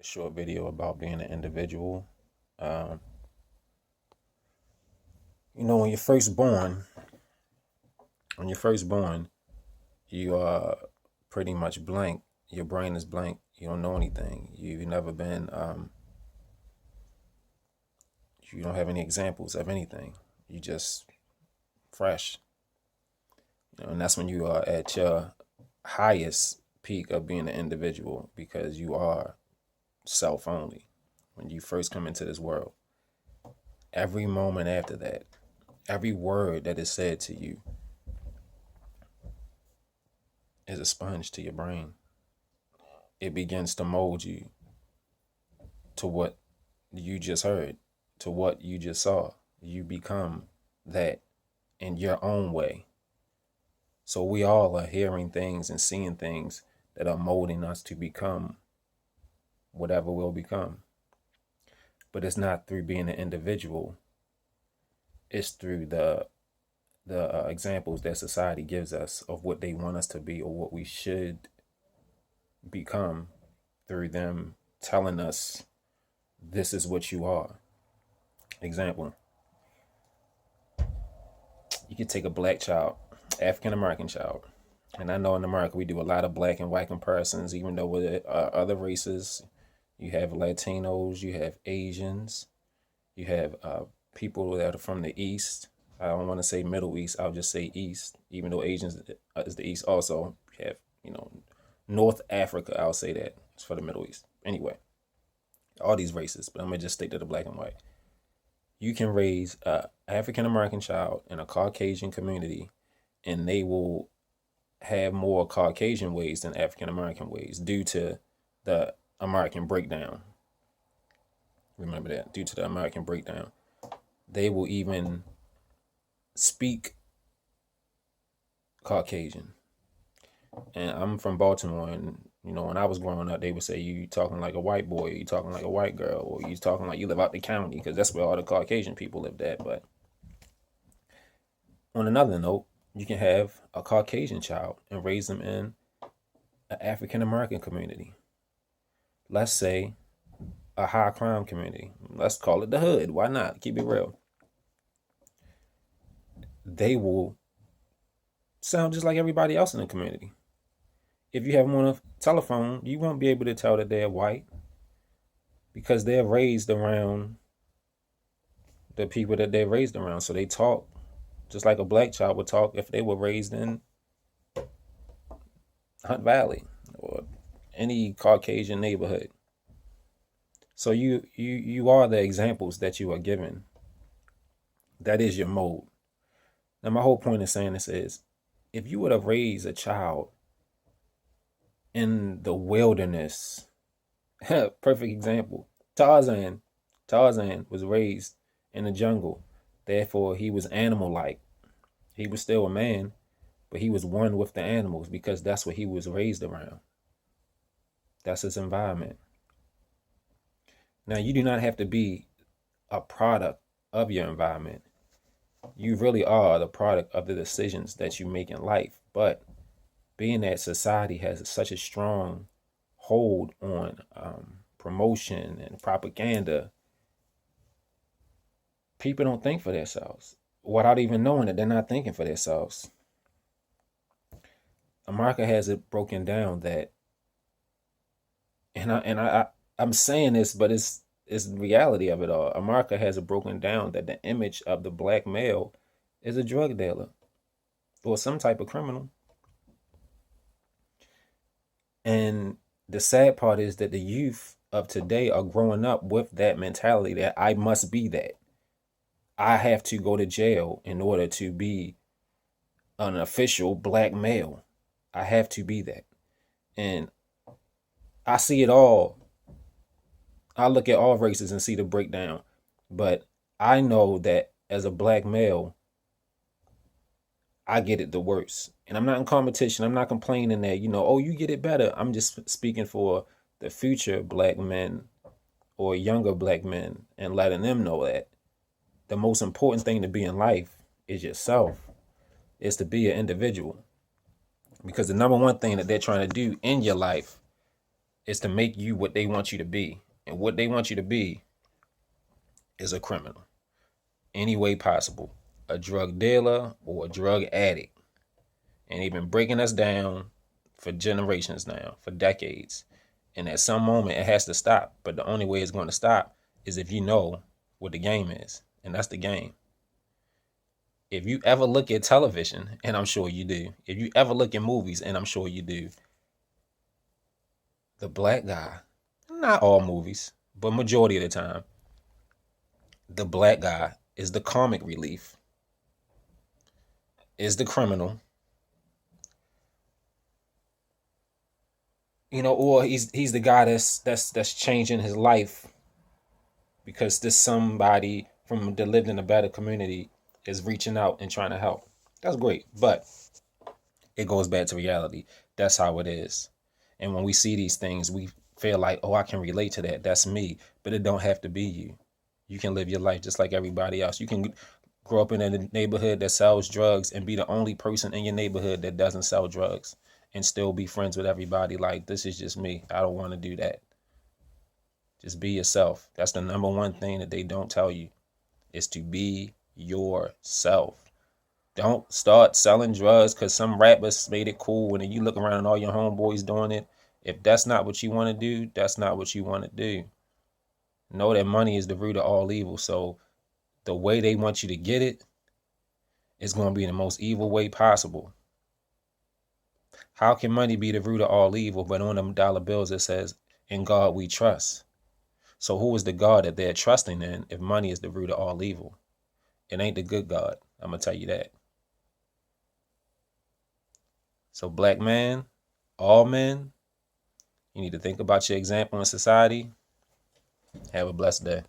a short video about being an individual. Um, when you're first born, you are pretty much blank. Your brain is blank. You don't know anything. You've never been. You don't have any examples of anything. You just fresh. And that's when you are at your highest peak of being an individual because you are self only when you first come into this world. Every moment after that, every word that is said to you is a sponge to your brain. It begins to mold you to what you just heard, to what you just saw. You become that in your own way. So we all are hearing things and seeing things that are molding us to become whatever we'll become. But it's not through being an individual. It's through the examples that society gives us of what they want us to be or what we should become, through them telling us this is what you are. Example, you could take a black child, African American child, and I know in America we do a lot of black and white comparisons, even though with other races, you have Latinos, you have Asians, you have people that are from the East. I don't want to say Middle East, I'll just say East, even though Asians is the East also. You have, North Africa, I'll say that. It's for the Middle East. Anyway, all these races, but I'm going to just stick to the black and white. You can raise a African American child in a Caucasian community, and they will have more Caucasian ways than African American ways due to the American breakdown. Remember that, due to the American breakdown. They will even speak Caucasian. And I'm from Baltimore, and when I was growing up, they would say you talking like a white boy, you talking like a white girl, or you talking like you live out the county, because that's where all the Caucasian people lived at. But on another note, you can have a Caucasian child and raise them in an African American community. Let's say a high crime community. Let's call it the hood. Why not? Keep it real. They will sound just like everybody else in the community. If you have them on a telephone, you won't be able to tell that they're white because they're raised around the people that they're raised around. So they talk just like a black child would talk if they were raised in Hunt Valley or any Caucasian neighborhood. So you are the examples that you are given. That is your mold. Now my whole point in saying this is, if you would have raised a child in the wilderness, perfect example. Tarzan was raised in the jungle. Therefore, he was animal-like. He was still a man, but he was one with the animals because that's what he was raised around. That's his environment. Now, you do not have to be a product of your environment. You really are the product of the decisions that you make in life. But being that society has such a strong hold on promotion and propaganda, people don't think for themselves without even knowing that they're not thinking for themselves. America has it broken down that, I'm saying this, but it's the reality of it all. America has it broken down that the image of the black male is a drug dealer or some type of criminal. And the sad part is that the youth of today are growing up with that mentality that I must be that. I have to go to jail in order to be an official black male. I have to be that. And I see it all. I look at all races and see the breakdown. But I know that as a black male, I get it the worst. And I'm not in competition. I'm not complaining that, oh, you get it better. I'm just speaking for the future black men or younger black men and letting them know that the most important thing to be in life is yourself, is to be an individual. Because the number one thing that they're trying to do in your life is to make you what they want you to be. And what they want you to be is a criminal. Any way possible. A drug dealer or a drug addict. And they've been breaking us down for generations now, for decades. And at some moment, it has to stop. But the only way it's going to stop is if you know what the game is. And that's the game. If you ever look at television, and I'm sure you do, if you ever look at movies, and I'm sure you do, the black guy, not all movies, but majority of the time, the black guy is the comic relief, is the criminal, or he's the guy that's changing his life because this somebody from that lived in a better community is reaching out and trying to help. That's great, but it goes back to reality. That's how it is. And when we see these things, we feel like, oh, I can relate to that. That's me. But it don't have to be you. You can live your life just like everybody else. You can grow up in a neighborhood that sells drugs and be the only person in your neighborhood that doesn't sell drugs and still be friends with everybody. Like, this is just me. I don't want to do that. Just be yourself. That's the number one thing that they don't tell you, is to be yourself. Don't start selling drugs because some rappers made it cool and then you look around and all your homeboys doing it. If that's not what you want to do, that's not what you want to do. Know that money is the root of all evil. So the way they want you to get it is going to be the most evil way possible. How can money be the root of all evil, but on them dollar bills it says, in God we trust? So who is the God that they're trusting in if money is the root of all evil? It ain't the good God. I'm going to tell you that. So black man, all men, you need to think about your example in society. Have a blessed day.